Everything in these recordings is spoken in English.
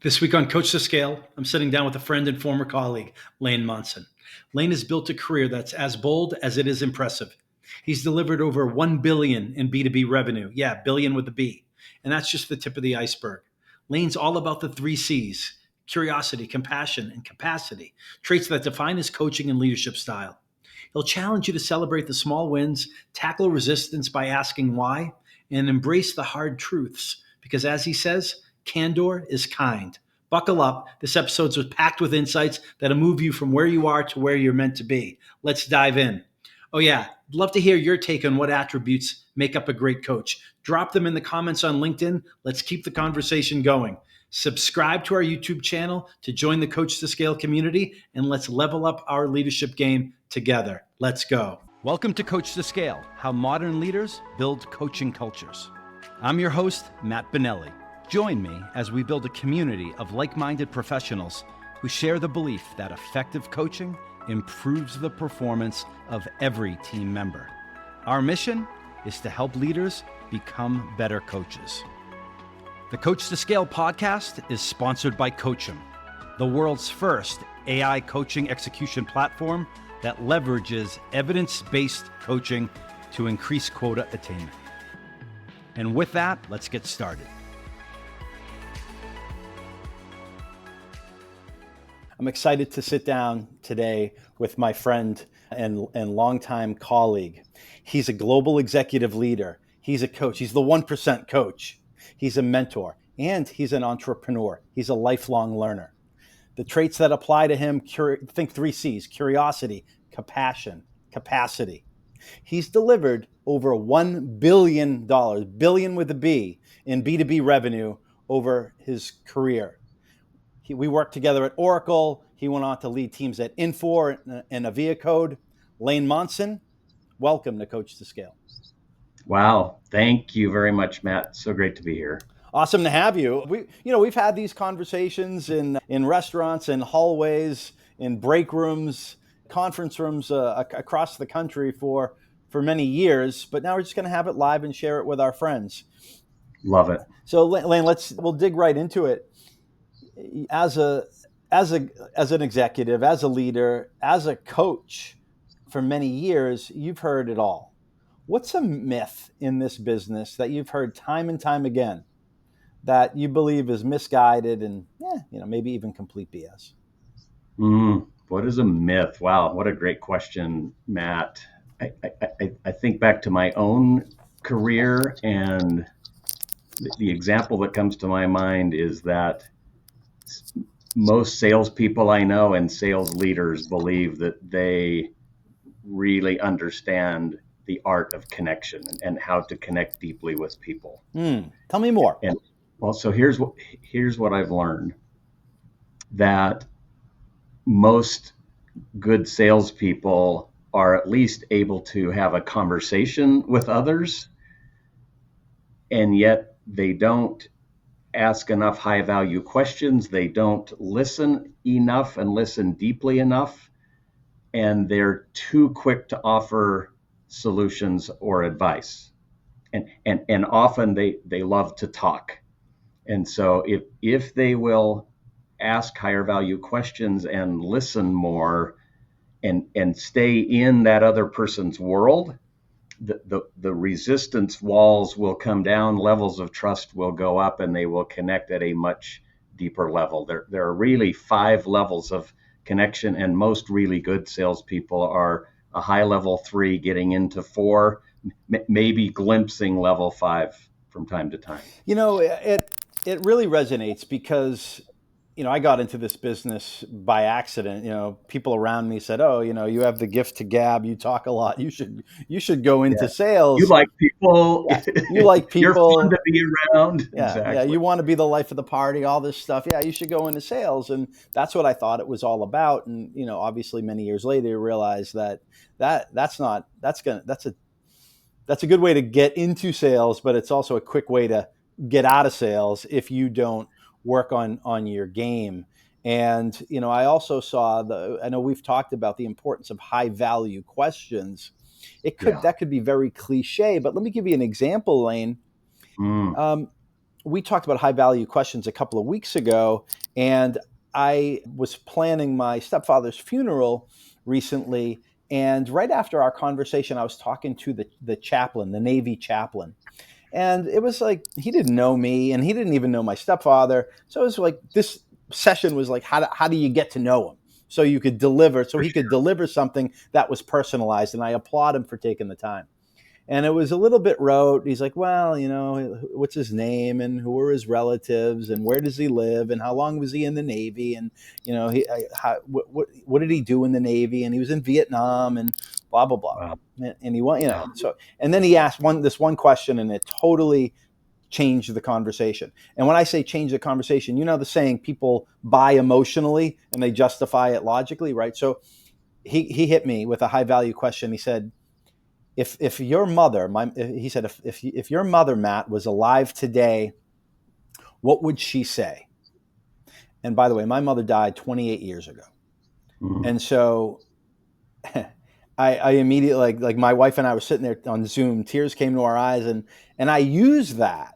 This week on Coach2Scale, I'm sitting down with a friend and former colleague, Lane Monson. Lane has built a career that's as bold as it is impressive. He's delivered over 1 billion in B2B revenue. Yeah, billion with a B. And that's just the tip of the iceberg. Lane's all about the 3 C's: curiosity, compassion, and capacity, traits that define his coaching and leadership style. He'll challenge you to celebrate the small wins, tackle resistance by asking why, and embrace the hard truths. Because as he says, candor is kind. Buckle up. This episode was packed with insights that'll move you from where you are to where you're meant to be. Let's dive in. Oh, yeah. I'd love to hear your take on what attributes make up a great coach. Drop them in the comments on LinkedIn. Let's keep the conversation going. Subscribe to our YouTube channel to join the Coach2Scale community, and let's level up our leadership game together. Let's go. Welcome to Coach2Scale, how modern leaders build coaching cultures. I'm your host, Matt Bonelli. Join me as we build a community of like-minded professionals who share the belief that effective coaching improves the performance of every team member. Our mission is to help leaders become better coaches. The Coach2Scale podcast is sponsored by Coachum, the world's first AI coaching execution platform that leverages evidence-based coaching to increase quota attainment. And with that, let's get started. I'm excited to sit down today with my friend and longtime colleague. He's a global executive leader. He's a coach. He's the 1% coach. He's a mentor, and he's an entrepreneur. He's a lifelong learner. The traits that apply to him, think 3 C's: curiosity, compassion, capacity. He's delivered over $1 billion, billion with a B, in B2B revenue over his career. We worked together at Oracle. He went on to lead teams at Infor and Aviacode. Lane Monson, welcome to Coach2Scale. Wow. Thank you very much, Matt. So great to be here. Awesome to have you. We've had these conversations in restaurants, in hallways, in break rooms, conference rooms across the country for many years, but now we're just going to have it live and share it with our friends. Love it. So Lane, we'll dig right into it. As an executive, as a leader, as a coach for many years, you've heard it all. What's a myth in this business that you've heard time and time again that you believe is misguided and maybe even complete BS? What is a myth? Wow, what a great question, Matt. I think back to my own career, and the example that comes to my mind is that most salespeople I know and sales leaders believe that they really understand the art of connection and how to connect deeply with people. Tell me more. And well, so here's what I've learned: that most good salespeople are at least able to have a conversation with others, and yet they don't ask enough high value questions. They don't listen enough and listen deeply enough. And they're too quick to offer solutions or advice. And often they love to talk. And so if they will ask higher value questions and listen more and stay in that other person's world, the resistance walls will come down, levels of trust will go up, and they will connect at a much deeper level. There are really 5 levels of connection, and most really good salespeople are a high level 3 getting into 4, maybe glimpsing level 5 from time to time. It really resonates because I got into this business by accident. People around me said, "Oh, you have the gift to gab. You talk a lot. You should go into sales. You like people. Yeah. You like people. You're fun to be around. Yeah, exactly. Yeah. You want to be the life of the party. All this stuff. Yeah, you should go into sales." And that's what I thought it was all about. And obviously, many years later, you realize that's a good way to get into sales, but it's also a quick way to get out of sales if you don't work on your game. And I also saw I know we've talked about the importance of high value questions. That could be very cliche, but let me give you an example, Lane. we talked about high value questions a couple of weeks ago, and I was planning my stepfather's funeral recently. And right after our conversation, I was talking to the chaplain, the Navy chaplain. And it was like, he didn't know me and he didn't even know my stepfather. So it was like, this session was like, how do you get to know him? So you could deliver, so For he could sure. deliver something that was personalized. And I applaud him for taking the time. And it was a little bit rote. He's like, well, what's his name and who are his relatives and where does he live and how long was he in the Navy and what did he do in the Navy, and he was in Vietnam and blah blah blah. Wow. And he went, Yeah. so, and then he asked this one question, and it totally changed the conversation. And when I say change the conversation, the saying, people buy emotionally and they justify it logically, right? So he hit me with a high value question. He said, if your mother, he said, if your mother, Matt, was alive today, what would she say? And by the way, my mother died 28 years ago. Mm. And so I immediately, like my wife and I were sitting there on Zoom, tears came to our eyes, and I used that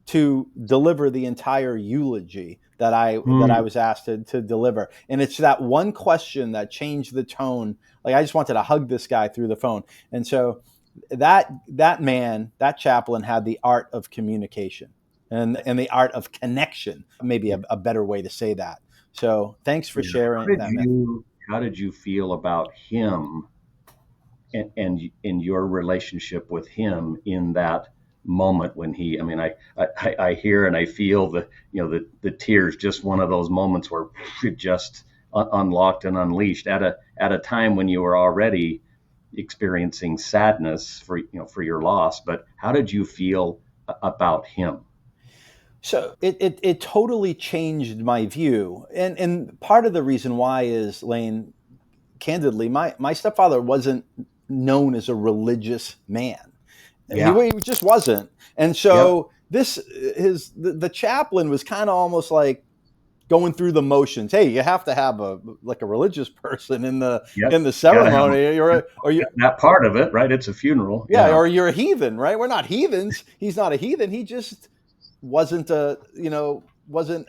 to deliver the entire eulogy that I Mm. was asked to deliver. And it's that one question that changed the tone. Like, I just wanted to hug this guy through the phone. And so that chaplain had the art of communication and the art of connection, maybe a better way to say that. So thanks for Yeah. How sharing did that, man. you how did you feel about him and in your relationship with him in that moment when he, I mean, I hear and I feel the tears, just one of those moments where it just unlocked and unleashed at a time when you were already experiencing sadness for your loss. But how did you feel about him? So it totally changed my view. And part of the reason why is, Lane, candidly, my stepfather wasn't known as a religious man. Yeah. He just wasn't. And Yep. so the chaplain was kind of almost like going through the motions. Hey, you have to have a religious person Yep. in the Got to have a, ceremony. Or you that part of it, right? It's a funeral. Yeah, Yeah. or you're a heathen, right? We're not heathens. He's not a heathen. He just wasn't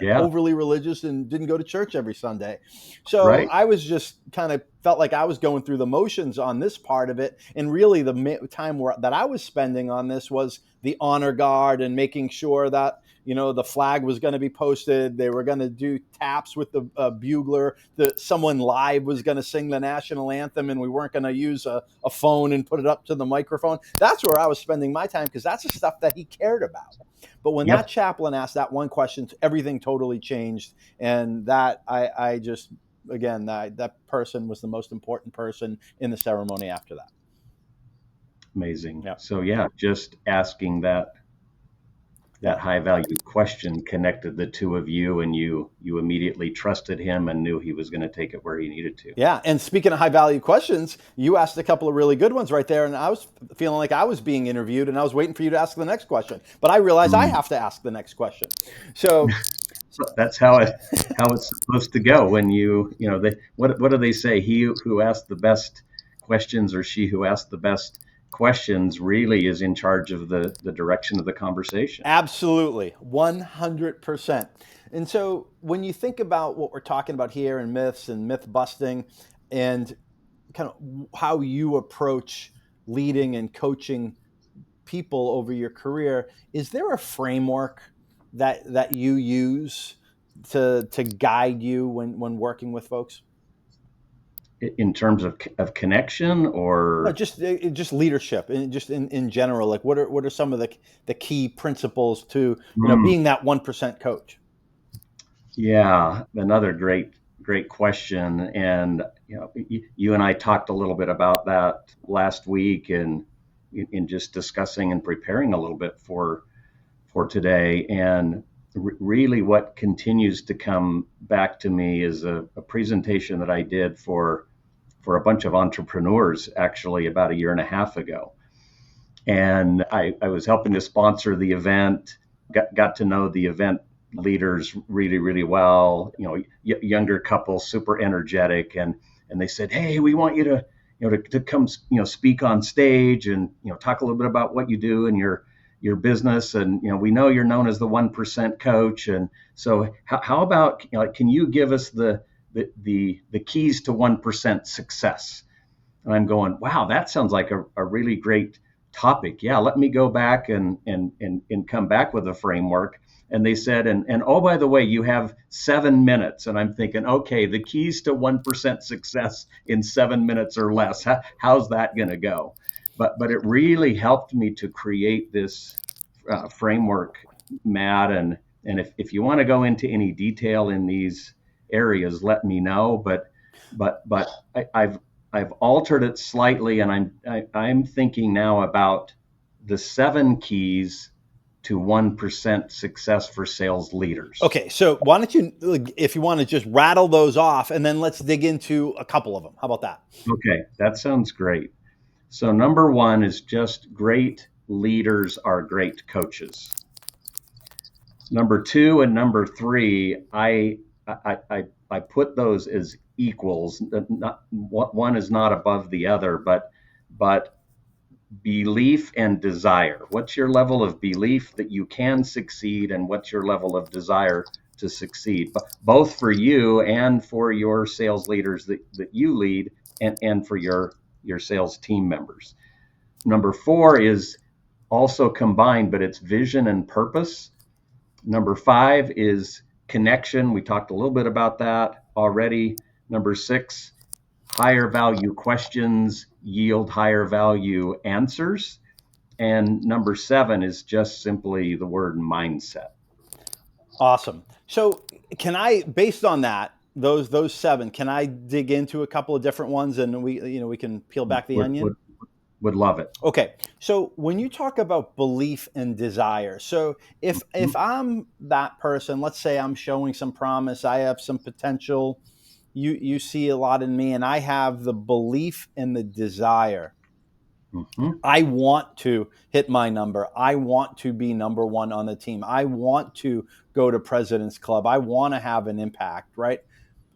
Yeah. overly religious and didn't go to church every Sunday. So Right. I was just kind of felt like I was going through the motions on this part of it. And really the time that I was spending on this was the honor guard and making sure that, the flag was going to be posted. They were going to do taps with the bugler. Someone live was going to sing the national anthem, and we weren't going to use a phone and put it up to the microphone. That's where I was spending my time, because that's the stuff that he cared about. But when that Yep. chaplain asked that one question, everything totally changed. And that I just, again, that person was the most important person in the ceremony after that. Amazing. Yeah. So yeah, just asking that Yeah. high value question connected the two of you, and you immediately trusted him and knew he was going to take it where he needed to. Yeah. And speaking of high value questions, you asked a couple of really good ones right there. And I was feeling like I was being interviewed and I was waiting for you to ask the next question. But I realized I Mm. have to ask the next question. So So that's how it's supposed to go. When what do they say? He who asked the best questions, or she who asked the best questions, really is in charge of the direction of the conversation. absolutely, 100%. And so when you think about what we're talking about here in myths and myth busting, and kind of how you approach leading and coaching people over your career, is there a framework that you use to guide you when working with folks? In terms of connection, No, or just leadership, and just in general. Like, what are some of the key principles to mm, being that 1% coach? yeah, another great question. And you and I talked a little bit about that last week, and in just discussing and preparing a little bit for today. And really, what continues to come back to me is a presentation that I did for a bunch of entrepreneurs, actually about a year and a half ago. And I was helping to sponsor the event, got to know the event leaders really, really well. Younger couples, super energetic, and they said, "Hey, we want you to come speak on stage and talk a little bit about what you do and your business, and we know you're known as the 1% coach, and so how about can you give us the keys to 1% success? And I'm going, wow, that sounds like a really great topic. Yeah, let me go back and come back with a framework. And they said, and oh, by the way, you have 7 minutes. And I'm thinking, okay, the keys to 1% success in 7 minutes or less. How's that going to go? But it really helped me to create this framework, Matt. And if you want to go into any detail in these areas, let me know. But I've altered it slightly, and I'm thinking now about the 7 keys to 1% success for sales leaders. Okay, so why don't you, if you want to just rattle those off, and then let's dig into a couple of them. How about that? Okay, that sounds great. So number 1 is just great leaders are great coaches. Number 2 and number 3, I put those as equals. One is not above the other, but belief and desire. What's your level of belief that you can succeed, and what's your level of desire to succeed, both for you and for your sales leaders that you lead, and for your sales team members. Number 4 is also combined, but it's vision and purpose. Number 5 is connection. We talked a little bit about that already. Number 6, higher value questions yield higher value answers. And number 7 is just simply the word mindset. Awesome. So can I, based on that, those 7, can I dig into a couple of different ones, and we can peel back the onion? Would love it. Okay. So when you talk about belief and desire, so if I'm that person, let's say I'm showing some promise, I have some potential, you see a lot in me, and I have the belief and the desire. I want to hit my number. I want to be number 1 on the team. I want to go to President's Club. I want to have an impact, right?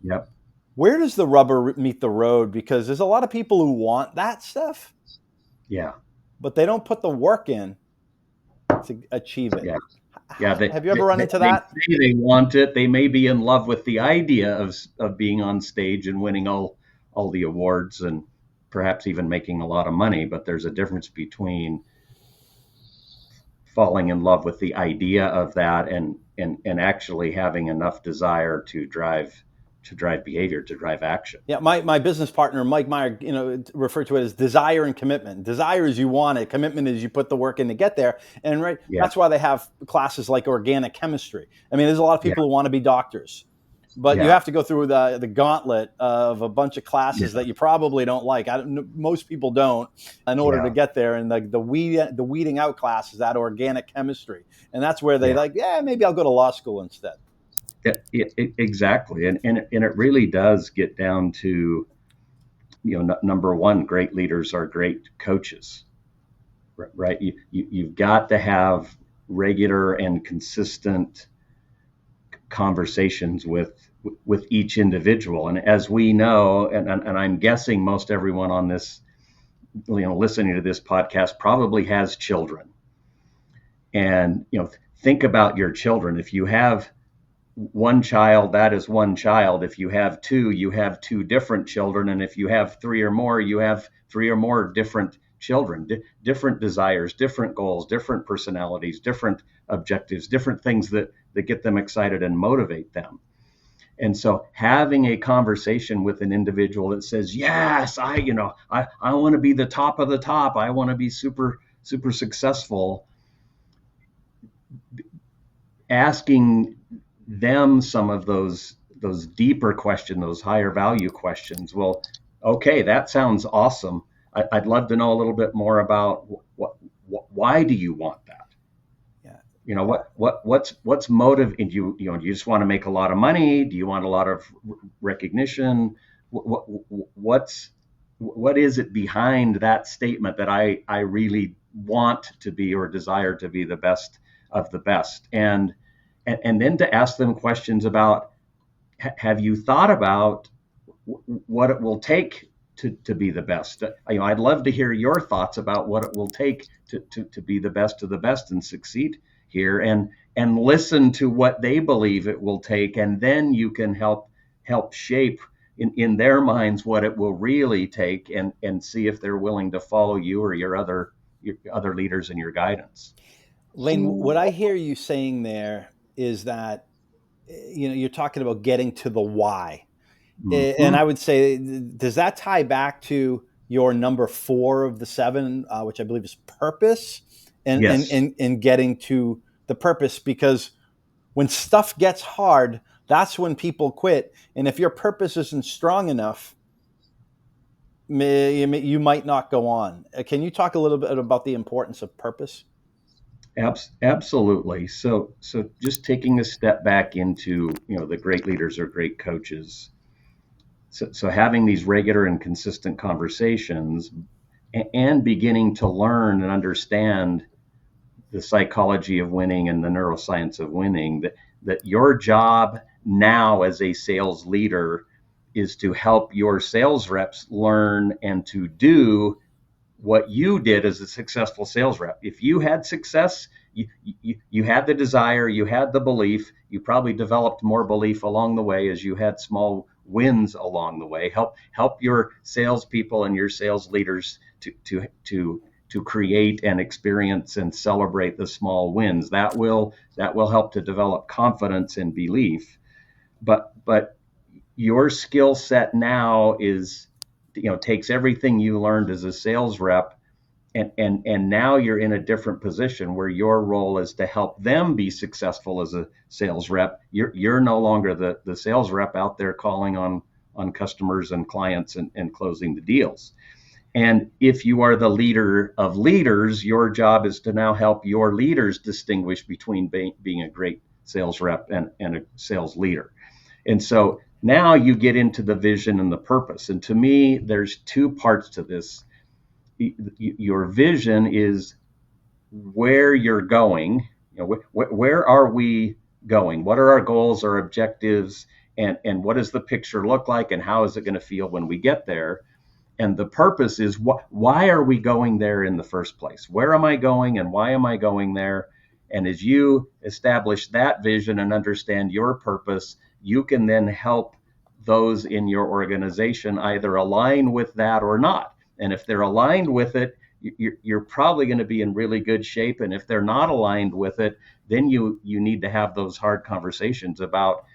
Yep. Where does the rubber meet the road? Because there's a lot of people who want that stuff. Yeah. But they don't put the work in to achieve it. Yeah. Have you ever run into that? They say they want it. They may be in love with the idea of being on stage and winning all the awards and perhaps even making a lot of money. But there's a difference between falling in love with the idea of that and actually having enough desire to drive behavior, to drive action. Yeah, my business partner, Mike Meyer, referred to it as desire and commitment. Desire is you want it. Commitment is you put the work in to get there. And that's why they have classes like organic chemistry. I mean, there's a lot of people who want to be doctors, but you have to go through the gauntlet of a bunch of classes that you probably don't like. Most people don't, in order to get there. And the weeding out class is that organic chemistry. And that's where they maybe I'll go to law school instead. Exactly, and it really does get down to, number 1, great leaders are great coaches, right? You've got to have regular and consistent conversations with each individual, and as we know, and I'm guessing most everyone on this, listening to this podcast probably has children, and think about your children. If you have 1 child, that is 1 child. If you have 2, you have 2 different children. And if you have 3 or more, you have 3 or more different children, different desires, different goals, different personalities, different objectives, different things that get them excited and motivate them. And so having a conversation with an individual that says, yes, I want to be the top of the top. I want to be super, super successful. Asking them some of those deeper questions, those higher value questions. Well, okay, that sounds awesome. I'd love to know a little bit more about why do you want that? Yeah. What's motive? And you you just want to make a lot of money? Do you want a lot of recognition? What is it behind that statement that I really want to be or desire to be the best of the best? And then to ask them questions about, have you thought about what it will take to be the best. I'd love to hear your thoughts about what it will take to be the best of the best and succeed here, and listen to what they believe it will take, and then you can help shape in their minds what it will really take, and see if they're willing to follow you or your other leaders in your guidance. Lane, what I hear you saying there is that you're talking about getting to the why. And Mm-hmm. I would say, does that tie back to your number 4 of the 7, which I believe is purpose, Yes, and getting to the purpose? Because when stuff gets hard, that's when people quit. And if your purpose isn't strong enough, you might not go on. Can you talk a little bit about the importance of purpose? absolutely. So just taking a step back into, the great leaders or great coaches. So having these regular and consistent conversations, and beginning to learn and understand the psychology of winning and the neuroscience of winning, that your job now as a sales leader is to help your sales reps learn and to do what you did as a successful sales rep. If you had success, you had the desire, you had the belief, you probably developed more belief along the way as you had small wins along the way. Help your salespeople and your sales leaders to create and experience and celebrate the small wins. That will help to develop confidence and belief. But your skill set now is, takes everything you learned as a sales rep, and now you're in a different position where your role is to help them be successful as a sales rep. You're no longer the sales rep out there calling on customers and clients and closing the deals. And if you are the leader of leaders, your job is to now help your leaders distinguish between being a great sales rep and a sales leader. And so now you get into the vision and the purpose. And to me, there's 2 parts to this. Your vision is where you're going. Where are we going? What are our goals, our objectives, and what does the picture look like, and how is it going to feel when we get there? And the purpose is, why are we going there in the first place? Where am I going, and why am I going there? And as you establish that vision and understand your purpose, you can then help those in your organization either align with that or not. And if they're aligned with it, you're probably going to be in really good shape. And if they're not aligned with it, then you need to have those hard conversations about,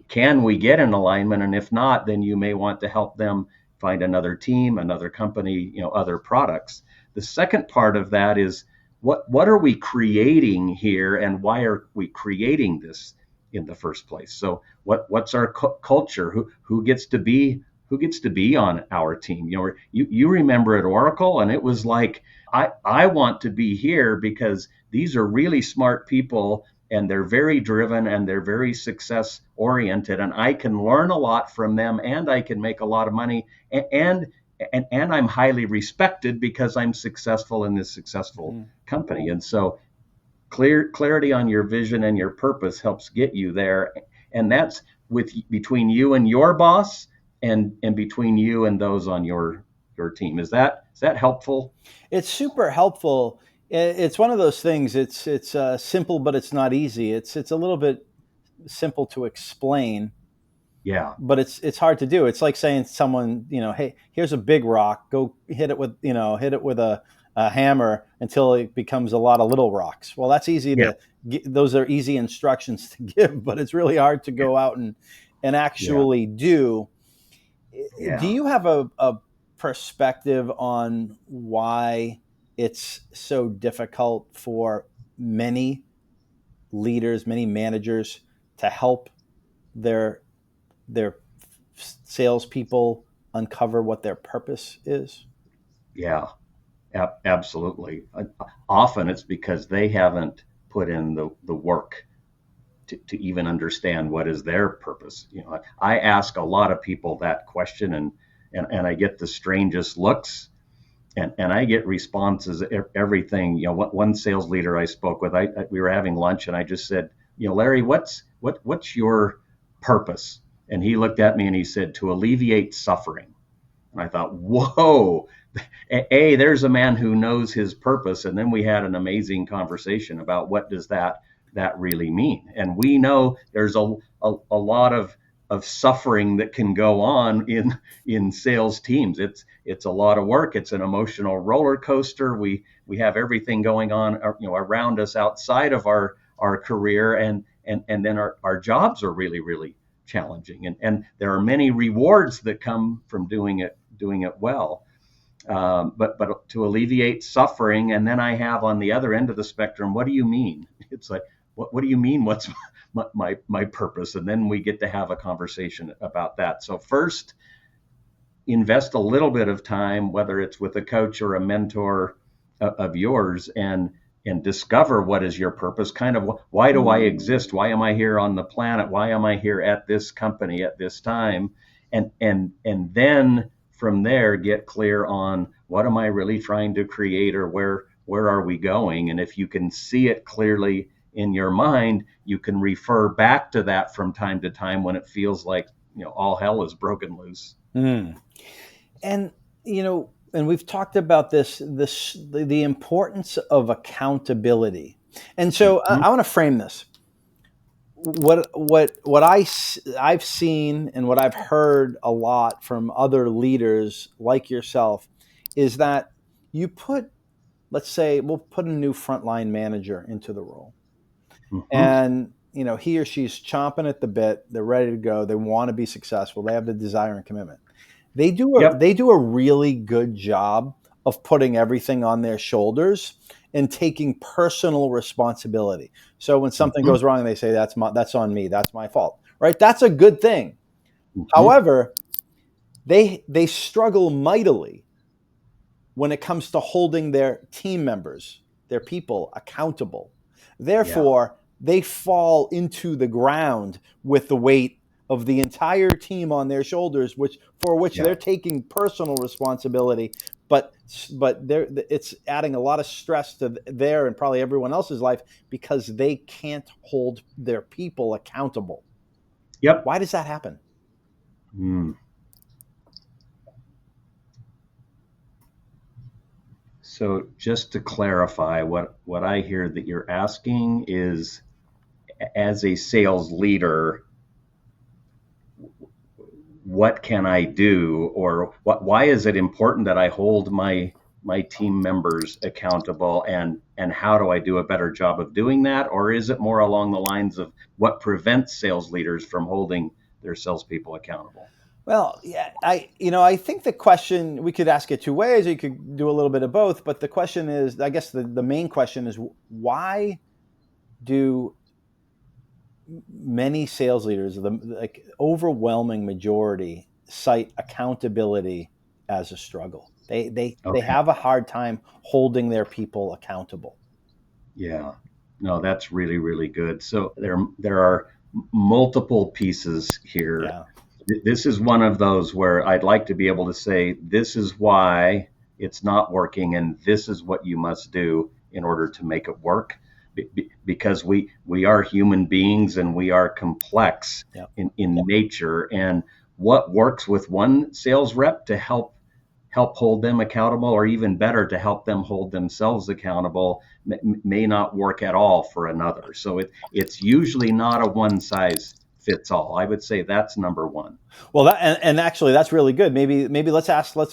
can we get an alignment? And if not, then you may want to help them find another team, another company, other products. The second part of that is, what are we creating here, and why are we creating this in the first place? So what's our culture? Who gets to be on our team? You remember at Oracle, and it was like, I want to be here because these are really smart people, and they're very driven, and they're very success oriented, and I can learn a lot from them, and I can make a lot of money, and I'm highly respected because I'm successful in this successful company. And so clarity on your vision and your purpose helps get you there, and that's between you and your boss, and between you and those on your team. Is that helpful? It's super helpful. It's one of those things. It's simple, but it's not easy. It's a little bit simple to explain. Yeah. But it's hard to do. It's like saying to someone, hey, here's a big rock. Go hit it with a hammer until it becomes a lot of little rocks. Well, that's easy Yeah. those are easy instructions to give, but it's really hard to go out and actually do. Yeah. Do you have a perspective on why it's so difficult for many leaders, many managers to help their salespeople uncover what their purpose is? Yeah. Absolutely. Often it's because they haven't put in the work to even understand what is their purpose. I ask a lot of people that question, and I get the strangest looks, and I get responses, everything. One sales leader I spoke with, we were having lunch, and I just said, Larry, what's your purpose? And he looked at me and he said, to alleviate suffering. And I thought, whoa, there's a man who knows his purpose. And then we had an amazing conversation about what does that really mean. And we know there's a lot of suffering that can go on in sales teams. It's a lot of work. It's an emotional roller coaster. We have everything going on, around us outside of our career, and then our jobs are really, really challenging. And there are many rewards that come from doing it well. But to alleviate suffering. And then I have on the other end of the spectrum, what do you mean? It's like, what do you mean? What's my purpose? And then we get to have a conversation about that. So first, invest a little bit of time, whether it's with a coach or a mentor of yours, and discover what is your purpose. Kind of, why do I exist? Why am I here on the planet? Why am I here at this company at this time? And then from there, get clear on what am I really trying to create, or where are we going? And if you can see it clearly in your mind, you can refer back to that from time to time when it feels like all hell is broken loose. And and we've talked about the importance of accountability. And so I want to frame this. What I've seen and what I've heard a lot from other leaders like yourself is that let's say we'll put a new frontline manager into the role, and he or she's chomping at the bit. They're ready to go. They want to be successful. They have the desire and commitment. They do a really good job of putting everything on their shoulders and taking personal responsibility. So when something goes wrong, they say, that's on me. That's my fault, right? That's a good thing. However, they struggle mightily when it comes to holding their team members, their people, accountable. Therefore, they fall into the ground with the weight of the entire team on their shoulders, for which they're taking personal responsibility, but it's adding a lot of stress to their and probably everyone else's life because they can't hold their people accountable. Yep. Why does that happen? So just to clarify, what I hear that you're asking is, as a sales leader, what can I do, or why is it important that I hold my team members accountable, and how do I do a better job of doing that? Or is it more along the lines of what prevents sales leaders from holding their salespeople accountable? Well, yeah, I think the question, we could ask it two ways, or you could do a little bit of both. But the question is, I guess the main question is, why do many sales leaders, the overwhelming majority, cite accountability as a struggle? They have a hard time holding their people accountable. Yeah, no, that's really, really good. So there are multiple pieces here. Yeah. This is one of those where I'd like to be able to say, this is why it's not working, and this is what you must do in order to make it work. Because we are human beings, and we are complex in nature. And what works with one sales rep to help hold them accountable, or even better, to help them hold themselves accountable, may not work at all for another. So it's usually not a one size fits all. I would say that's number one. Well, and actually that's really good. Maybe let's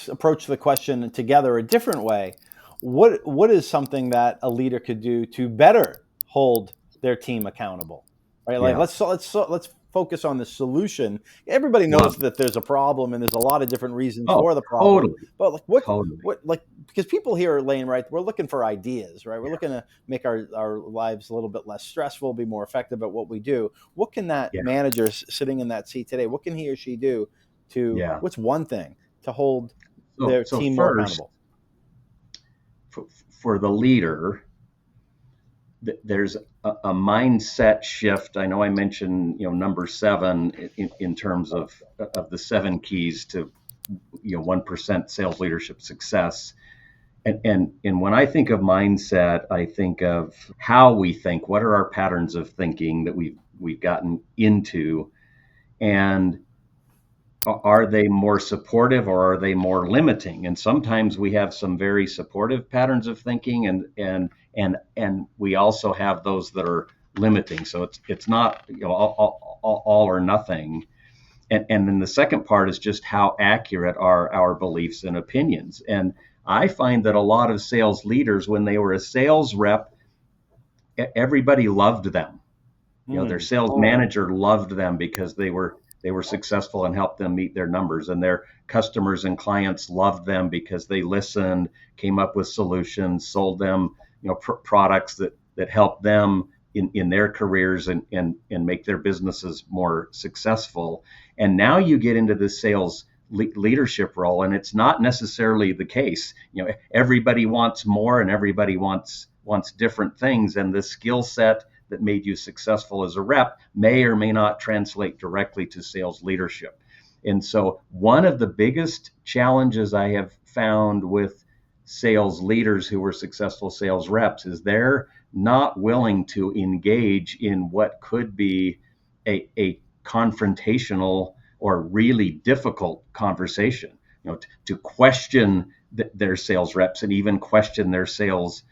approach the question together a different way. What is something that a leader could do to better hold their team accountable? Right? Like let's focus on the solution. Everybody knows that there's a problem, and there's a lot of different reasons for the problem. Totally. But because people here, Lane, right? We're looking for ideas, right? We're looking to make our lives a little bit less stressful, be more effective at what we do. What can that manager sitting in that seat today, what can he or she do to, what's one thing to hold their team more accountable? For the leader, there's a mindset shift. I know I mentioned, number 7 in terms of the 7 keys to, 1% sales leadership success. And when I think of mindset, I think of how we think. What are our patterns of thinking that we've gotten into? And Are they more supportive or are they more limiting? And sometimes we have some very supportive patterns of thinking, and we also have those that are limiting. So it's not all or nothing. And then the second part is just how accurate are our beliefs and opinions. And I find that a lot of sales leaders, when they were a sales rep, everybody loved them. Their sales manager loved them because they were successful and helped them meet their numbers, and their customers and clients loved them because they listened, came up with solutions, sold them products that helped them in their careers and make their businesses more successful. And now you get into the sales leadership role, and it's not necessarily the case. Everybody wants more, and everybody wants different things, and the skill set that made you successful as a rep may or may not translate directly to sales leadership. And so one of the biggest challenges I have found with sales leaders who were successful sales reps is they're not willing to engage in what could be a confrontational or really difficult conversation, to question their sales reps and even question their sales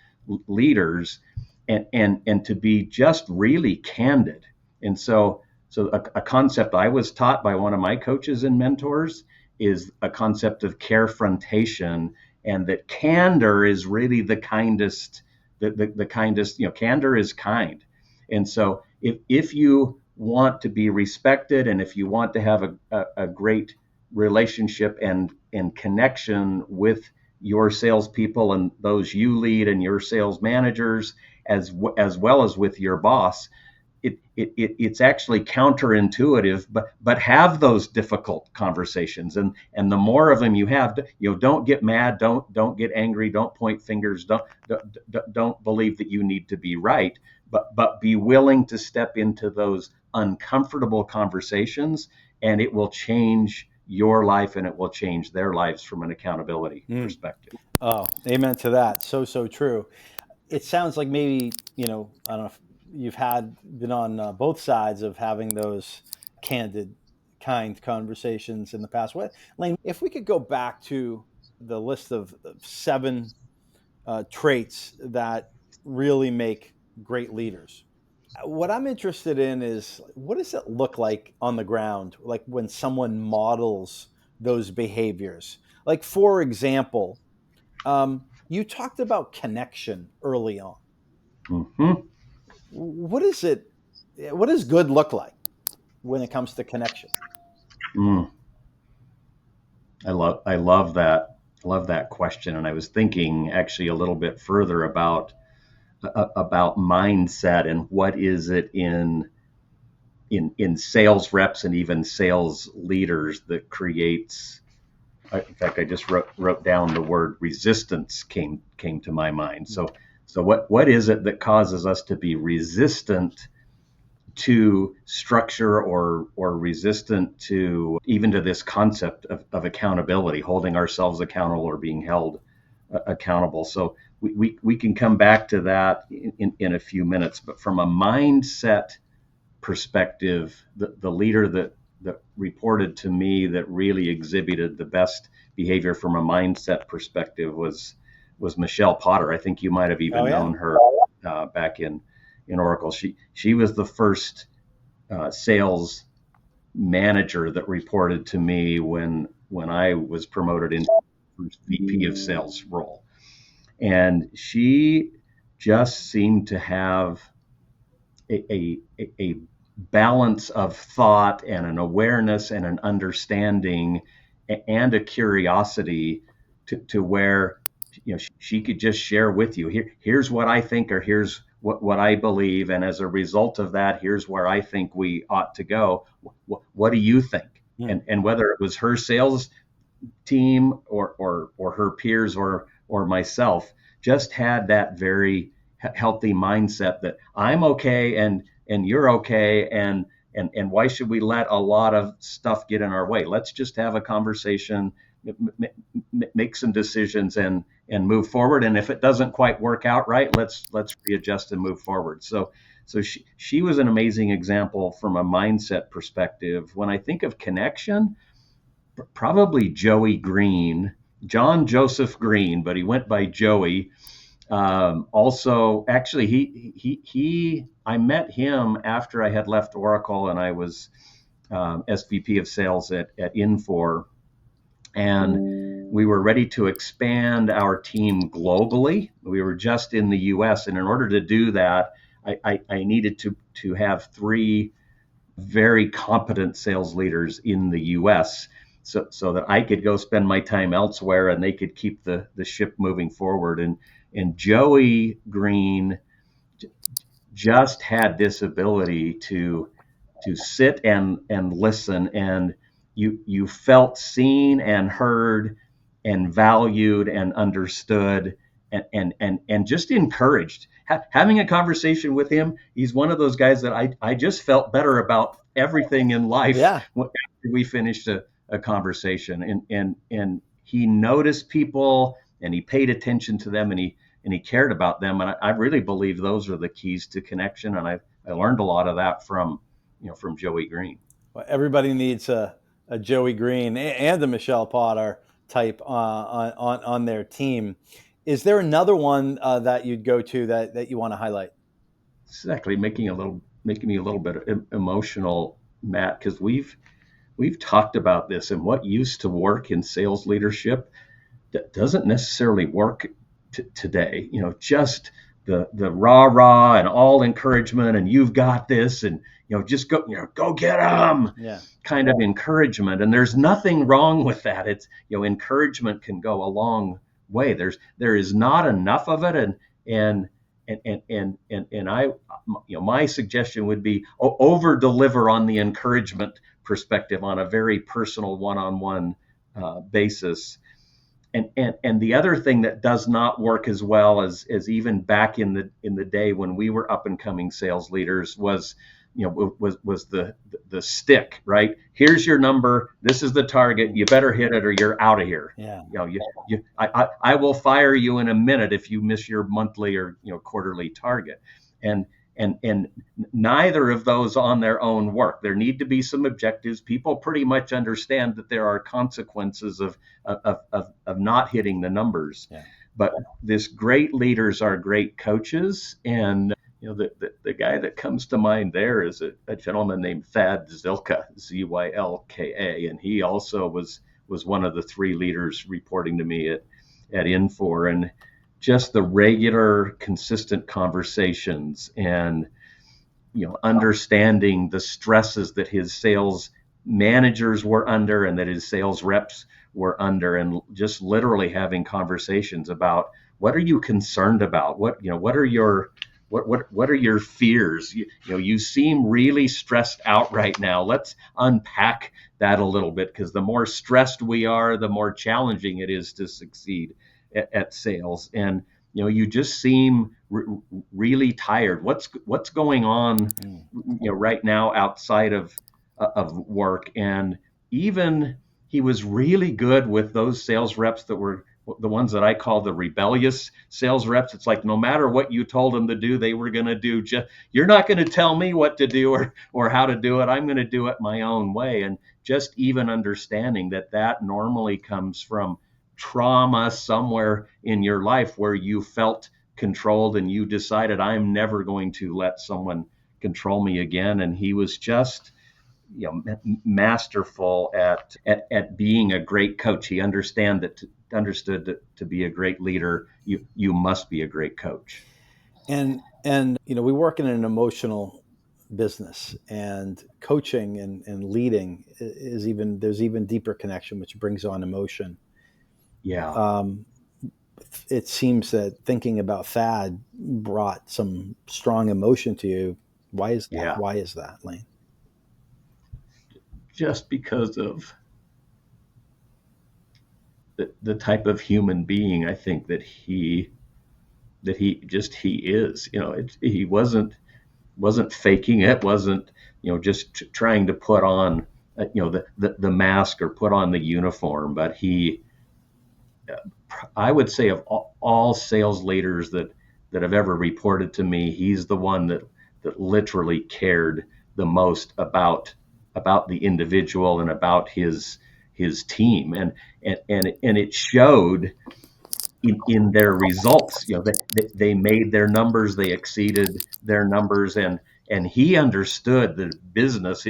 leaders, and to be just really candid. And so a concept I was taught by one of my coaches and mentors is a concept of carefrontation, and that candor is really the kindest, the kindest, candor is kind. And so if you want to be respected, and if you want to have a great relationship and connection with your salespeople and those you lead and your sales managers, as well as with your boss, it's actually counterintuitive, but have those difficult conversations, and the more of them you have, don't get mad, don't get angry, don't point fingers, don't believe that you need to be right, but be willing to step into those uncomfortable conversations, and it will change your life and it will change their lives from an accountability perspective. Oh, amen to that. So true. It sounds like maybe, I don't know if you've been on both sides of having those candid, kind conversations in the past. Lane, if we could go back to the list of 7 traits that really make great leaders, what I'm interested in is, what does it look like on the ground, like when someone models those behaviors? Like, for example, you talked about connection early on. Mm-hmm. What is it? What does good look like when it comes to connection? I love that. Love that question. And I was thinking actually a little bit further about mindset, and what is it in sales reps and even sales leaders that creates. In fact, I just wrote down the word resistance came to my mind. So what is it that causes us to be resistant to structure, or resistant to even to this concept of accountability, holding ourselves accountable or being held accountable? So we can come back to that in a few minutes. But from a mindset perspective, the leader that reported to me that really exhibited the best behavior from a mindset perspective was Michelle Potter. I think you might have even known her back in Oracle. She was the first sales manager that reported to me when I was promoted into the first VP of sales role. And she just seemed to have a balance of thought and an awareness and an understanding and a curiosity to where she could just share with you, here's what I think, or here's what I believe, and as a result of that, here's where I think we ought to go. What do you think? And whether it was her sales team or her peers or myself, just had that very healthy mindset that I'm okay and you're okay, and why should we let a lot of stuff get in our way? Let's just have a conversation, make some decisions, and move forward. And if it doesn't quite work out right, let's readjust and move forward. So she was an amazing example from a mindset perspective. When I think of connection, probably Joey Green, John Joseph Green, but he went by Joey. Also, actually, I met him after I had left Oracle and I was SVP of sales at Infor, and we were ready to expand our team globally. We were just in the U.S., and in order to do that, I needed to have 3 very competent sales leaders in the U.S. So that I could go spend my time elsewhere and they could keep the ship moving forward. And Joey Green just had this ability to sit and listen, and you felt seen and heard and valued and understood and just encouraged. Having a conversation with him, he's one of those guys that I just felt better about everything in life Yeah. after we finished a conversation. And he noticed people and he paid attention to them, and he cared about them. And I really believe those are the keys to connection. And I learned a lot of that from Joey Green. Well, everybody needs a Joey Green and a Michelle Potter type on their team. Is there another one that you'd go to that you want to highlight? It's actually making me a little bit emotional, Matt, because we've talked about this, and what used to work in sales leadership that doesn't necessarily work today. Just the rah rah and all encouragement, and you've got this, and just go get them. Yeah. Kind of encouragement, and there's nothing wrong with that. It's encouragement can go a long way. There is not enough of it, and I my suggestion would be over deliver on the encouragement perspective on a very personal one-on-one basis. And the other thing that does not work as well as even back in the day when we were up and coming sales leaders was the stick, right? Here's your number. This is the target. You better hit it or you're out of here. Yeah. I will fire you in a minute if you miss your monthly or quarterly target. And neither of those on their own work. There need to be some objectives. People pretty much understand that there are consequences of not hitting the numbers. Yeah. But this great leaders are great coaches, and the guy that comes to mind there is a gentleman named Thad Zylka, Zylka, and he also was one of the 3 leaders reporting to me at Infor. And just the regular, consistent conversations and understanding the stresses that his sales managers were under and that his sales reps were under, and just literally having conversations about what are you concerned about, what are your fears. You seem really stressed out right now. Let's unpack that a little bit, because the more stressed we are, the more challenging it is to succeed at sales. And you just seem really tired. What's going on right now outside of work? And even he was really good with those sales reps that were the ones that I call the rebellious sales reps. It's like no matter what you told them to do, they were going to do. You're not going to tell me what to do or how to do it. I'm going to do it my own way. And just even understanding that normally comes from trauma somewhere in your life where you felt controlled and you decided, I'm never going to let someone control me again. And he was just masterful at being a great coach. He understood that to be a great leader, you must be a great coach. And we work in an emotional business, and coaching and leading there's even deeper connection, which brings on emotion. Yeah. It seems that thinking about Thad brought some strong emotion to you. Why is that? Yeah. Why is that, Lane? Just because of the type of human being I think that he is. He wasn't faking it, wasn't just trying to put on the mask or put on the uniform, but I would say of all sales leaders that have ever reported to me, he's the one that literally cared the most about the individual and about his his team, and it showed in their results. They made their numbers, they exceeded their numbers, and he understood the business.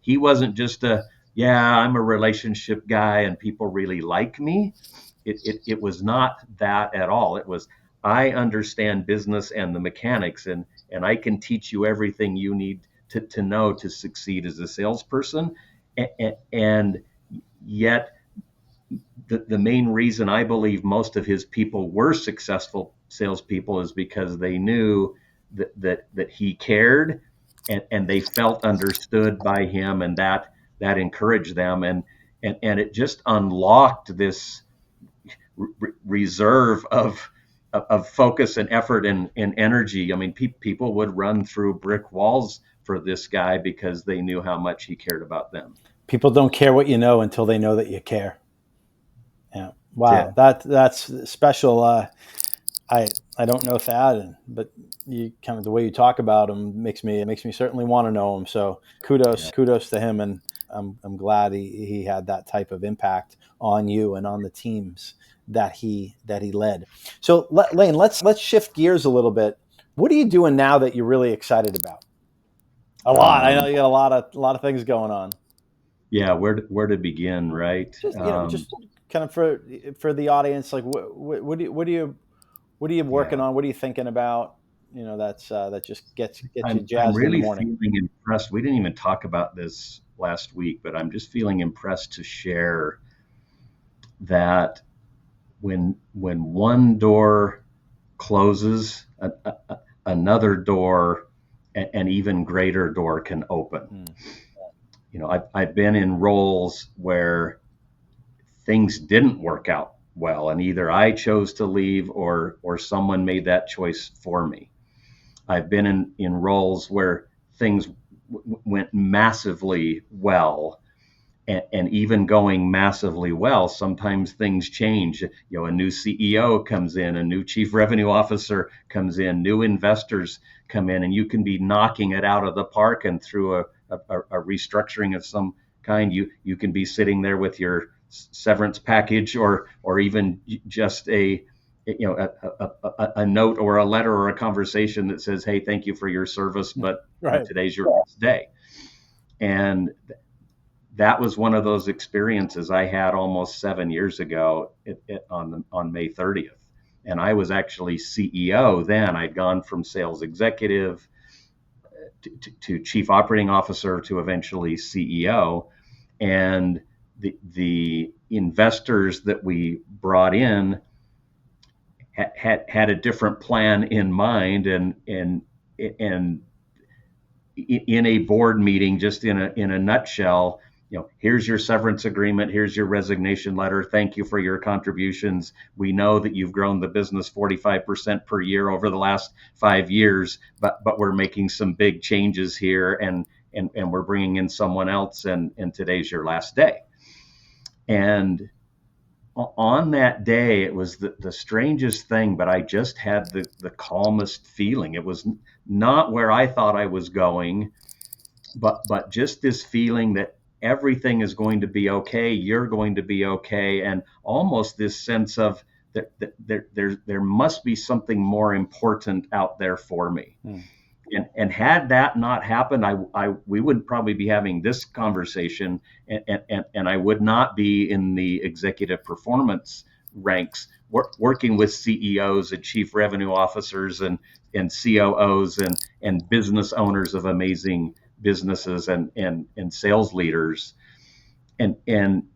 He wasn't just I'm a relationship guy and people really like me. It was not that at all. It was, I understand business and the mechanics, and I can teach you everything you need to know to succeed as a salesperson. And yet the main reason I believe most of his people were successful salespeople is because they knew that he cared, and they felt understood by him, and that encouraged them, and it just unlocked this reserve of focus and effort and energy. I mean, people would run through brick walls for this guy because they knew how much he cared about them. People don't care what you know until they know that you care. Yeah. Wow. That's special. I don't know Thad, but you kind of, the way you talk about him makes me certainly want to know him. So kudos to him, and I'm glad he had that type of impact on you and on the teams that he led. So Lane, let's shift gears a little bit. What are you doing now that you're really excited about? A lot. I know you got a lot of things going on. Yeah, where to begin, right? Just kind of for the audience, like what are you working on? What are you thinking about? That just gets you jazzed I'm really in the morning. feeling impressed. We didn't even talk about this last week, but I'm just feeling impressed to share that when one door closes, another door, an even greater door can open. I've been in roles where things didn't work out well, and either I chose to leave or someone made that choice for me. I've been in roles where things went massively well, and even going massively well, sometimes things change. A new CEO comes in, a new chief revenue officer comes in, new investors come in, and you can be knocking it out of the park, and through a restructuring of some kind, you can be sitting there with your severance package, or even just a note or a letter or a conversation that says, hey, thank you for your service, but today's your last day. And that was one of those experiences I had almost 7 years ago on May 30th. And I was actually CEO then. I'd gone from sales executive to chief operating officer to eventually CEO. And the investors that we brought in had a different plan in mind, and in a board meeting, just in a nutshell, here's your severance agreement, here's your resignation letter, thank you for your contributions. We know that you've grown the business 45% per year over the last 5 years, but we're making some big changes here, and we're bringing in someone else, and today's your last day. And on that day, it was the strangest thing, but I just had the calmest feeling. It was not where I thought I was going, but just this feeling that everything is going to be okay, you're going to be okay, and almost this sense of that there must be something more important out there for me. And had that not happened, we wouldn't probably be having this conversation, and I would not be in the executive performance ranks, working with CEOs and chief revenue officers and COOs and business owners of amazing businesses and sales leaders. And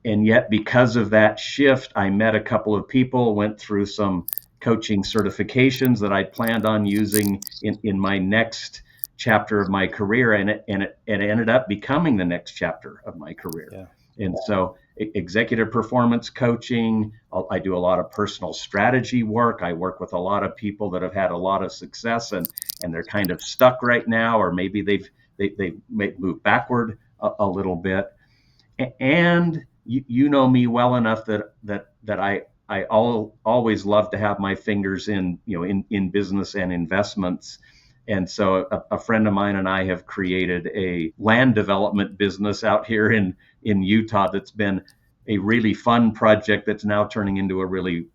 yet, because of that shift, I met a couple of people, went through some coaching certifications that I planned on using in my next chapter of my career, and it ended up becoming the next chapter of my career. And so executive performance coaching, I do a lot of personal strategy work. I work with a lot of people that have had a lot of success, and they're kind of stuck right now, or maybe they've moved backward a little bit. And you know me well enough that I always love to have my fingers in business and investments. And so a friend of mine and I have created a land development business out here in Utah that's been a really fun project that's now turning into a really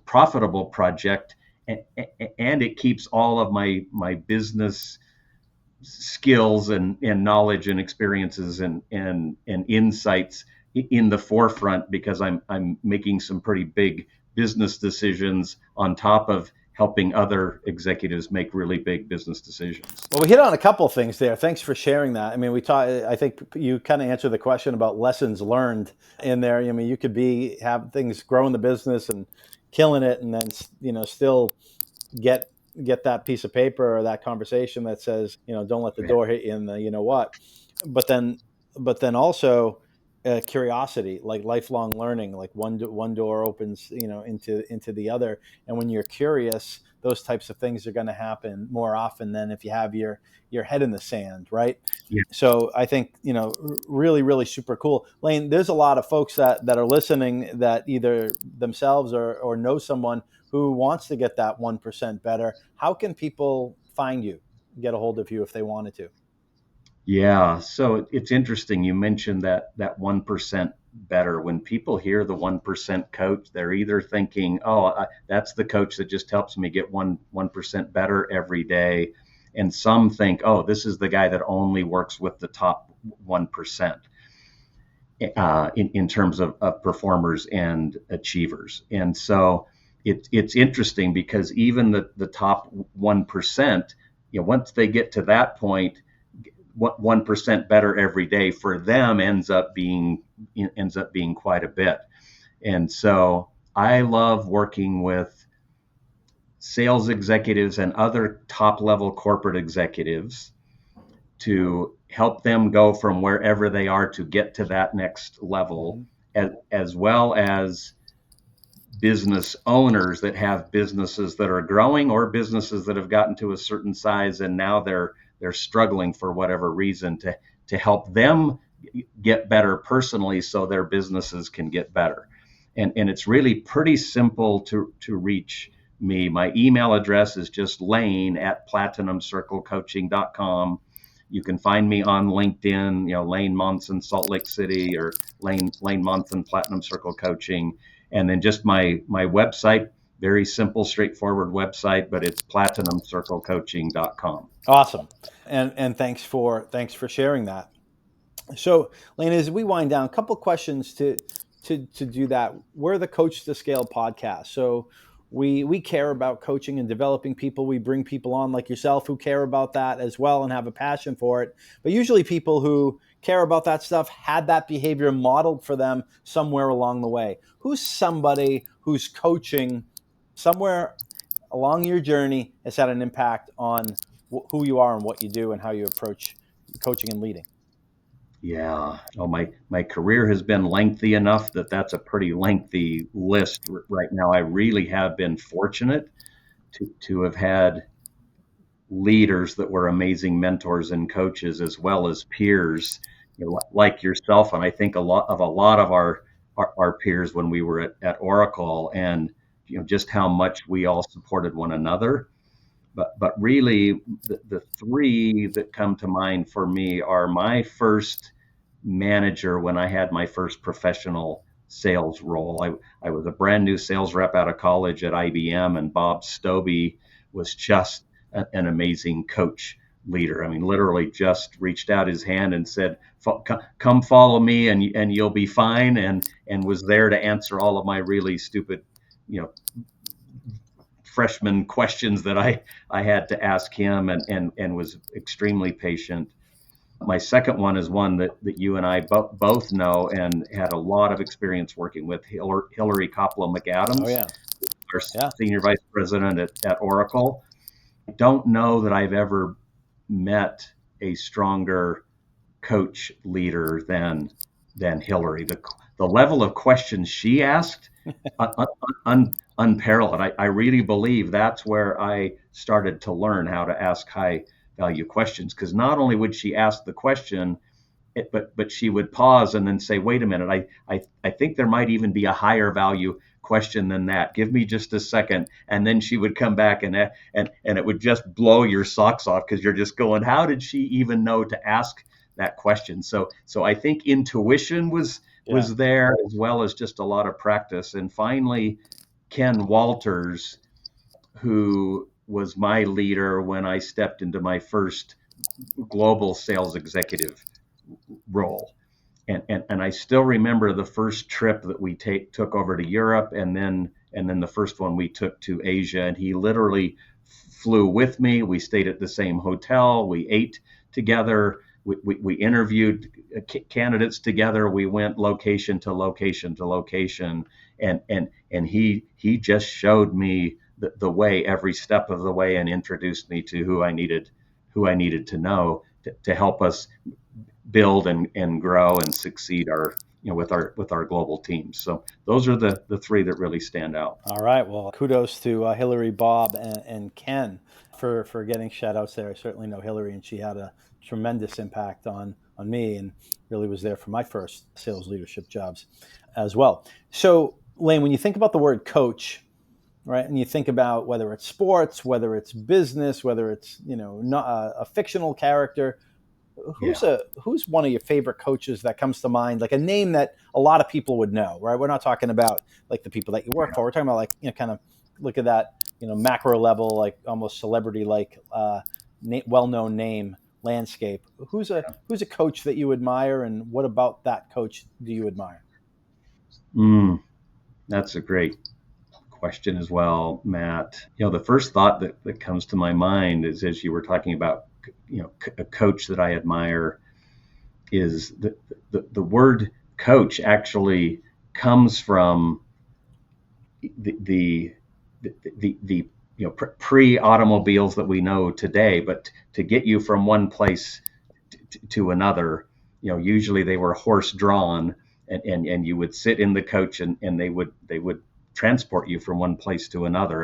profitable project, and it keeps all of my business skills and knowledge and experiences and insights in the forefront, because I'm making some pretty big business decisions on top of helping other executives make really big business decisions. Well, we hit on a couple of things there. Thanks for sharing that. I mean, I think you kind of answered the question about lessons learned in there. I mean, you could have things grow in the business and killing it, and then, still get that piece of paper or that conversation that says, don't let the door hit you in the, what. But then also curiosity, like lifelong learning, like one door opens, into the other. And when you're curious, those types of things are going to happen more often than if you have your head in the sand, right? Yeah. So I think, really, really super cool. Lane, there's a lot of folks that are listening that either themselves or know someone who wants to get that 1% better. How can people find you, get a hold of you if they wanted to? Yeah, so it's interesting. You mentioned that 1% better. When people hear the 1% coach, they're either thinking, "Oh, that's the coach that just helps me get 1% better every day," and some think, "Oh, this is the guy that only works with the top 1%." In terms of performers and achievers. And so it's interesting because even the top 1%, once they get to that point, 1% better every day for them ends up being quite a bit. And so I love working with sales executives and other top level corporate executives to help them go from wherever they are to get to that next level, as well as business owners that have businesses that are growing or businesses that have gotten to a certain size and now they're struggling for whatever reason, to help them get better personally so their businesses can get better. And it's really pretty simple to reach me. My email address is just lane@platinumcirclecoaching.com. You can find me on LinkedIn, Lane Monson, Salt Lake City, or Lane Monson, Platinum Circle Coaching. And then just my website, very simple, straightforward website, but it's platinumcirclecoaching.com. Awesome. And thanks for sharing that. So, Lane, as we wind down, a couple of questions to do that. We're the Coach2Scale podcast. So we care about coaching and developing people. We bring people on like yourself who care about that as well and have a passion for it. But usually people who care about that stuff had that behavior modeled for them somewhere along the way. Who's somebody who's coaching somewhere along your journey has had an impact on who you are and what you do and how you approach coaching and leading? Yeah. Oh, my career has been lengthy enough that that's a pretty lengthy list right now. I really have been fortunate to have had leaders that were amazing mentors and coaches, as well as peers, like yourself. And I think a lot of our peers when we were at Oracle, and just how much we all supported one another. But really, the three that come to mind for me are my first manager when I had my first professional sales role. I was a brand new sales rep out of college at IBM, and Bob Stobie was just an amazing coach leader. I mean, literally just reached out his hand and said, "Come follow me, and you'll be fine," and was there to answer all of my really stupid, freshman questions that I had to ask him, and was extremely patient. My second one is one that you and I both know and had a lot of experience working with, Hillary Koplow-McAdams. Oh, yeah. Our senior vice president at Oracle. I don't know that I've ever met a stronger coach leader than Hillary. The level of questions she asked, unparalleled. I really believe that's where I started to learn how to ask high value questions, because not only would she ask the question, but she would pause and then say, "Wait a minute, I think there might even be a higher value question than that. Give me just a second." And then she would come back and it would just blow your socks off, because you're just going, how did she even know to ask that question. So I think intuition was there, as well as just a lot of practice. And finally, Ken Walters, who was my leader when I stepped into my first global sales executive role. And I still remember the first trip that we took over to Europe, and then the first one we took to Asia. And he literally flew with me. We stayed at the same hotel. We ate together. We interviewed candidates together. We went location to location to location, and he just showed me the way every step of the way, and introduced me to who I needed to know to help us build and grow and succeed with our global teams. So those are the three that really stand out. All right. Well, kudos to Hillary, Bob, and Ken for getting shout outs there. I certainly know Hillary, and she had a tremendous impact on me, and really was there for my first sales leadership jobs as well. So Lane, when you think about the word coach, right, and you think about whether it's sports, whether it's business, whether it's not a fictional character, who's one of your favorite coaches that comes to mind, like a name that a lot of people would know, right? We're not talking about like the people that you work for. We're talking about like, kind of look at that, macro level, like almost celebrity, like well-known name landscape. Who's a coach that you admire, and what about that coach do you admire? That's a great question as well, Matt. The first thought that comes to my mind is, as you were talking about, a coach that I admire, is the word coach actually comes from the pre-automobiles that we know today, but to get you from one place to another, usually they were horse drawn, and you would sit in the coach, and they would transport you from one place to another.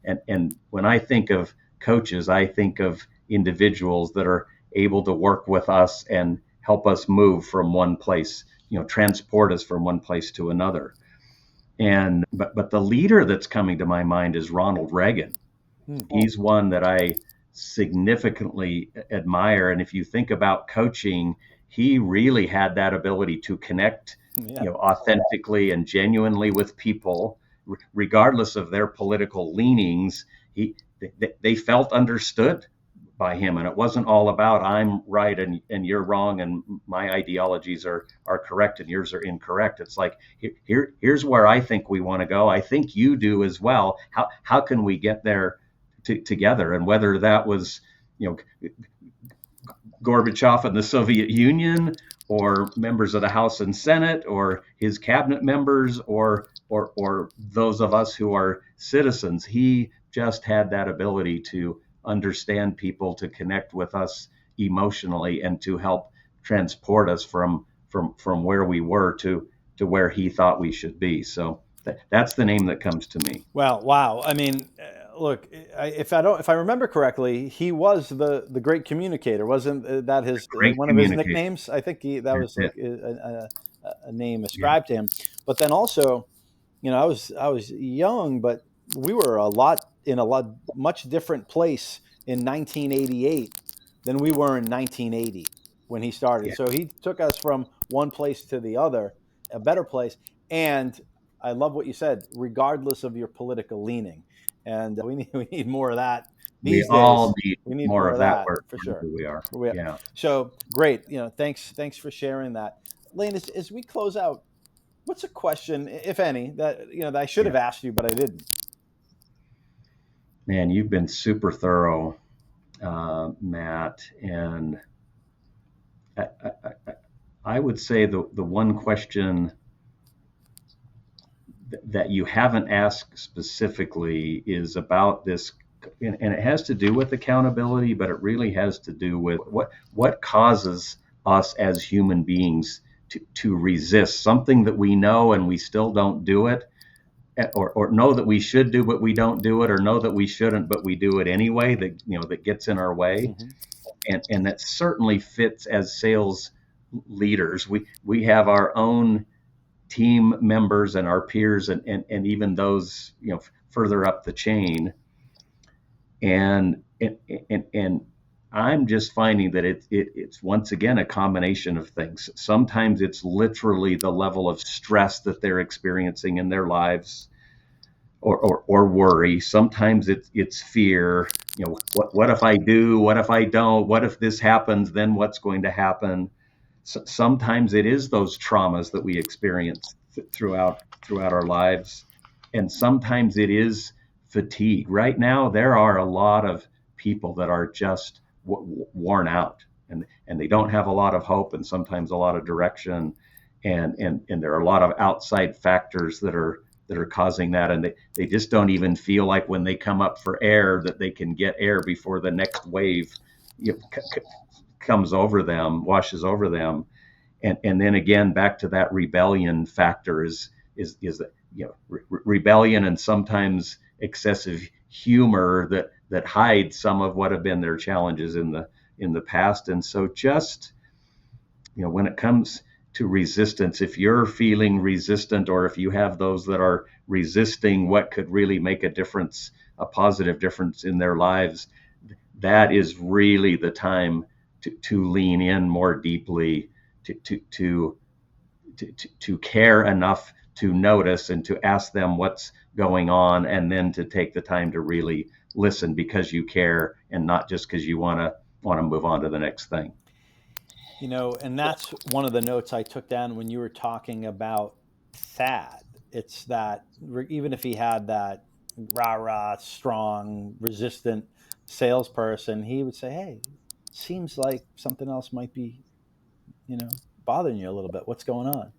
And when I think of coaches, I think of individuals that are able to work with us and help us move from one place, transport us from one place to another. But the leader that's coming to my mind is Ronald Reagan. He's one that I significantly admire. And if you think about coaching, he really had that ability to connect, authentically and genuinely with people, regardless of their political leanings. They felt understood by him, and it wasn't all about I'm right and you're wrong, and my ideologies are correct and yours are incorrect. It's like, here's where I think we want to go. I think you do as well. How can we get there together? And whether that was Gorbachev and the Soviet Union, or members of the House and Senate, or his cabinet members, or those of us who are citizens, he just had that ability to understand people, to connect with us emotionally, and to help transport us from where we were to where he thought we should be. So that's the name that comes to me. Well, wow. I mean, look, if I remember correctly, he was the great communicator. Wasn't that one of his nicknames? I think that was like a name ascribed to him. But then also, I was young, but we were in a much different place in 1988 than we were in 1980 when he started. Yeah. So he took us from one place to the other, a better place. And I love what you said, regardless of your political leaning. And we need more of that these days. All need we need more of that for sure. We are. Yeah. So great. Thanks for sharing that. Lane, as we close out, what's a question, if any, that that I should have asked you, but I didn't? Man, you've been super thorough, Matt. And I would say the one question that you haven't asked specifically is about this, and it has to do with accountability, but it really has to do with what causes us as human beings to resist something that we know and we still don't do it, or know that we should do but we don't do it, or know that we shouldn't but we do it anyway, that gets in our way. Mm-hmm. And that certainly fits as sales leaders. We have our own team members and our peers, and even those further up the chain, and I'm just finding that it's once again a combination of things. Sometimes it's literally the level of stress that they're experiencing in their lives, or worry. Sometimes it's fear. What if I do? What if I don't? What if this happens? Then what's going to happen? Sometimes it is those traumas that we experience throughout our lives, and sometimes it is fatigue. Right now, there are a lot of people that are just worn out, and they don't have a lot of hope, and sometimes a lot of direction, and there are a lot of outside factors that are causing that, and they just don't even feel like when they come up for air that they can get air before the next wave you know, comes over them, washes over them. And then again, back to that rebellion factor is that rebellion and sometimes excessive humor that hides some of what have been their challenges in the past. And so just when it comes to resistance, if you're feeling resistant, or if you have those that are resisting what could really make a difference, a positive difference in their lives, that is really the time to lean in more deeply, to care enough to notice and to ask them what's going on, and then to take the time to really listen because you care, and not just because you want to move on to the next thing. And that's one of the notes I took down when you were talking about Thad. It's that even if he had that rah-rah, strong, resistant salesperson, he would say, hey, seems like something else might be, bothering you a little bit. What's going on?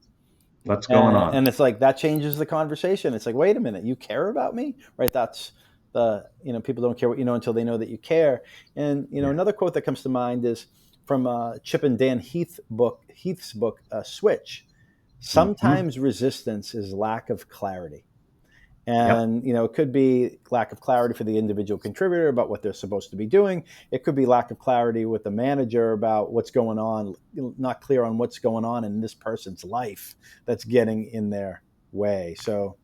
What's going on? And it's like, that changes the conversation. It's like, wait a minute, you care about me? Right? That's people don't care what you know until they know that you care. And, another quote that comes to mind is from Chip and Dan Heath's book, Switch. Sometimes resistance is lack of clarity. And, it could be lack of clarity for the individual contributor about what they're supposed to be doing. It could be lack of clarity with the manager about what's going on, not clear on what's going on in this person's life that's getting in their way. So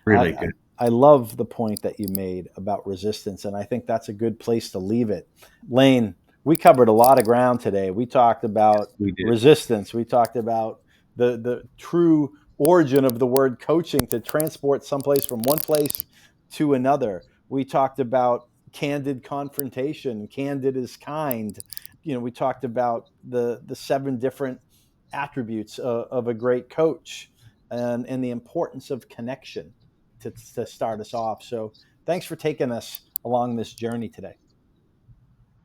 really good. I love the point that you made about resistance, and I think that's a good place to leave it. Lane, we covered a lot of ground today. We talked about resistance. We talked about the true origin of the word coaching to transport someplace from one place to another. We talked about candid confrontation. Candid is kind. We talked about the 7 different attributes of a great coach, and the importance of connection to start us off. So thanks for taking us along this journey today.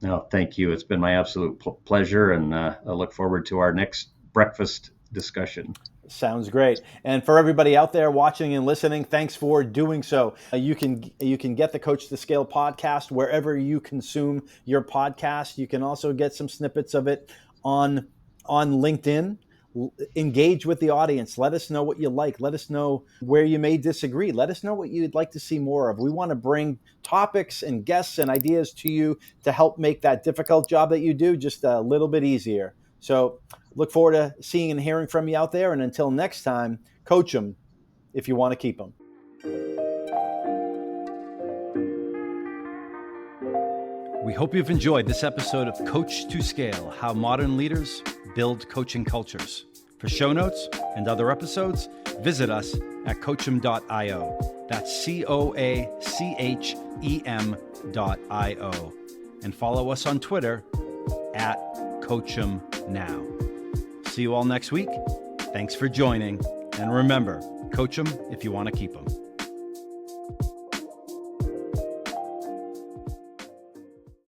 No, thank you. It's been my absolute pleasure, and I look forward to our next breakfast discussion. Sounds great. And for everybody out there watching and listening, thanks for doing so. You can get the Coach2Scale podcast wherever you consume your podcast. You can also get some snippets of it on LinkedIn. Engage with the audience. Let us know what you like. Let us know where you may disagree. Let us know what you'd like to see more of. We want to bring topics and guests and ideas to you to help make that difficult job that you do just a little bit easier. So look forward to seeing and hearing from you out there. And until next time, coach them if you want to keep them. We hope you've enjoyed this episode of Coach2Scale, How Modern Leaders Build Coaching Cultures. For show notes and other episodes, visit us at coachem.io. That's COACHEM.io. And follow us on Twitter at CoachemNow. See you all next week. Thanks for joining. And remember, coach them if you want to keep them.